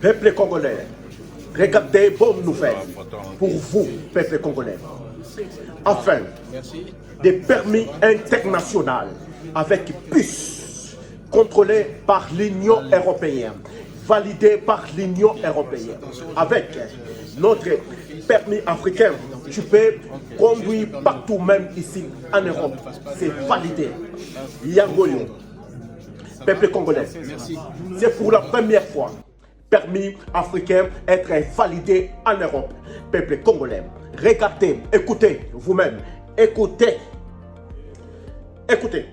Peuple congolais, regardez bonne nouvelle pour vous, peuple congolais. Enfin, des permis internationaux avec puces contrôlés par l'Union européenne, validés par l'Union européenne. Avec notre permis africain, tu peux conduire partout, même ici en Europe. C'est validé. Yangoyo, peuple congolais, c'est pour la première fois permis africain être validé en Europe. Peuple congolais, regardez, écoutez vous-même, écoutez, écoutez.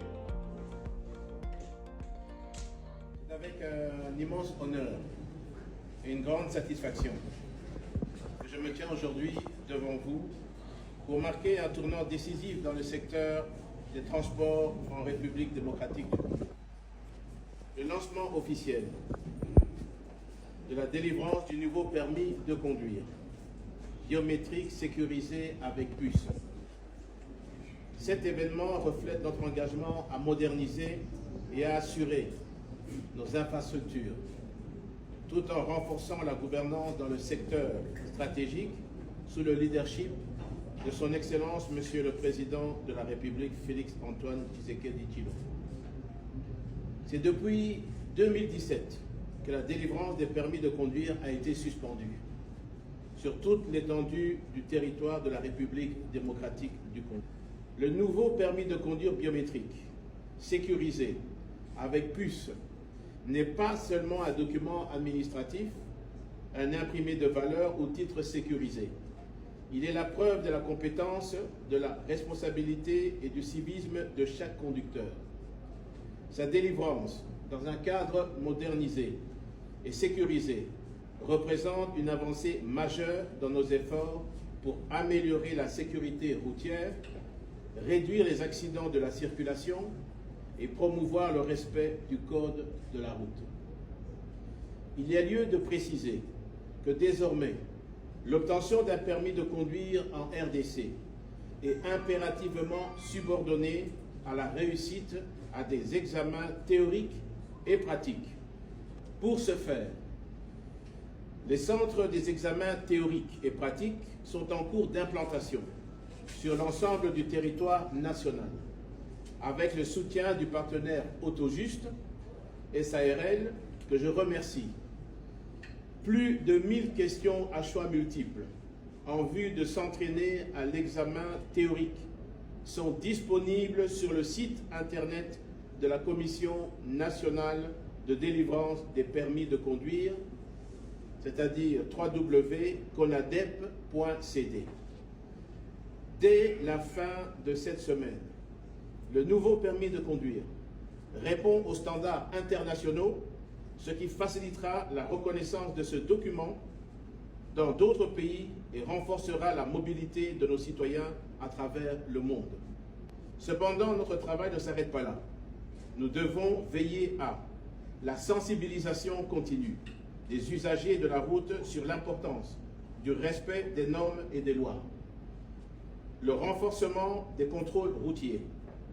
C'est avec un immense honneur et une grande satisfaction que je me tiens aujourd'hui devant vous pour marquer un tournant décisif dans le secteur des transports en République démocratique du Congo. Le lancement officiel de la délivrance du nouveau permis de conduire, biométrique sécurisé avec puce. Cet événement reflète notre engagement à moderniser et à assurer nos infrastructures, tout en renforçant la gouvernance dans le secteur stratégique sous le leadership de son Excellence, Monsieur le Président de la République, Félix-Antoine Tshisekedi Tshilombo. C'est depuis 2017 que la délivrance des permis de conduire a été suspendue sur toute l'étendue du territoire de la République démocratique du Congo. Le nouveau permis de conduire biométrique, sécurisé, avec puce, n'est pas seulement un document administratif, un imprimé de valeur ou titre sécurisé. Il est la preuve de la compétence, de la responsabilité et du civisme de chaque conducteur. Sa délivrance, dans un cadre modernisé et sécurisé, représente une avancée majeure dans nos efforts pour améliorer la sécurité routière, réduire les accidents de la circulation et promouvoir le respect du code de la route. Il y a lieu de préciser que désormais, l'obtention d'un permis de conduire en RDC est impérativement subordonnée à la réussite à des examens théoriques et pratiques. Pour ce faire, les centres des examens théoriques et pratiques sont en cours d'implantation sur l'ensemble du territoire national, avec le soutien du partenaire Autojuste, SARL, que je remercie. Plus de 1000 questions à choix multiples en vue de s'entraîner à l'examen théorique sont disponibles sur le site internet de la Commission nationale de délivrance des permis de conduire, c'est-à-dire www.conadep.cd. Dès la fin de cette semaine, le nouveau permis de conduire répond aux standards internationaux, ce qui facilitera la reconnaissance de ce document dans d'autres pays et renforcera la mobilité de nos citoyens à travers le monde. Cependant, notre travail ne s'arrête pas là. Nous devons veiller à la sensibilisation continue des usagers de la route sur l'importance du respect des normes et des lois, le renforcement des contrôles routiers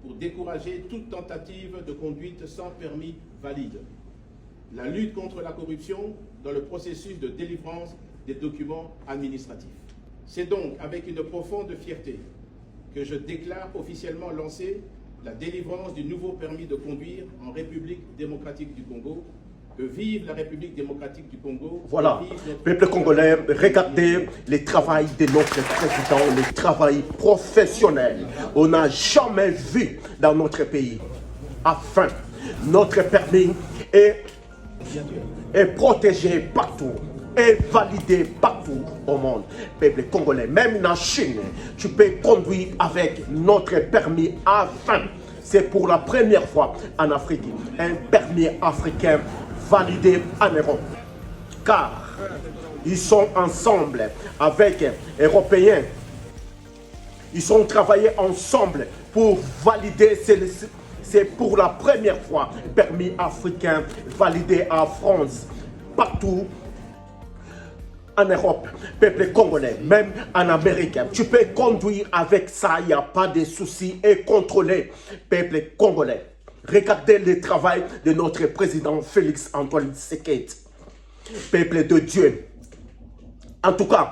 pour décourager toute tentative de conduite sans permis valide, la lutte contre la corruption dans le processus de délivrance des documents administratifs. C'est donc avec une profonde fierté que je déclare officiellement lancer la délivrance du nouveau permis de conduire en République démocratique du Congo. Que vive la République démocratique du Congo. Voilà, peuple congolais, regardez le travail de notre président, le travail professionnel. On n'a jamais vu dans notre pays. Enfin, notre permis est protégé partout, est validé partout au monde. Peuple congolais, même en Chine, tu peux conduire avec notre permis enfin. C'est pour la première fois en Afrique, un permis africain validé en Europe. Car ils sont ensemble avec les Européens. Ils ont travaillé ensemble pour valider. C'est pour la première fois permis africain validé en France, partout en Europe, peuple congolais, même en Amérique. Tu peux conduire avec ça, il n'y a pas de soucis, et contrôler, peuple congolais. Regardez le travail de notre président Félix-Antoine Tshisekedi. peuple de Dieu. En tout cas,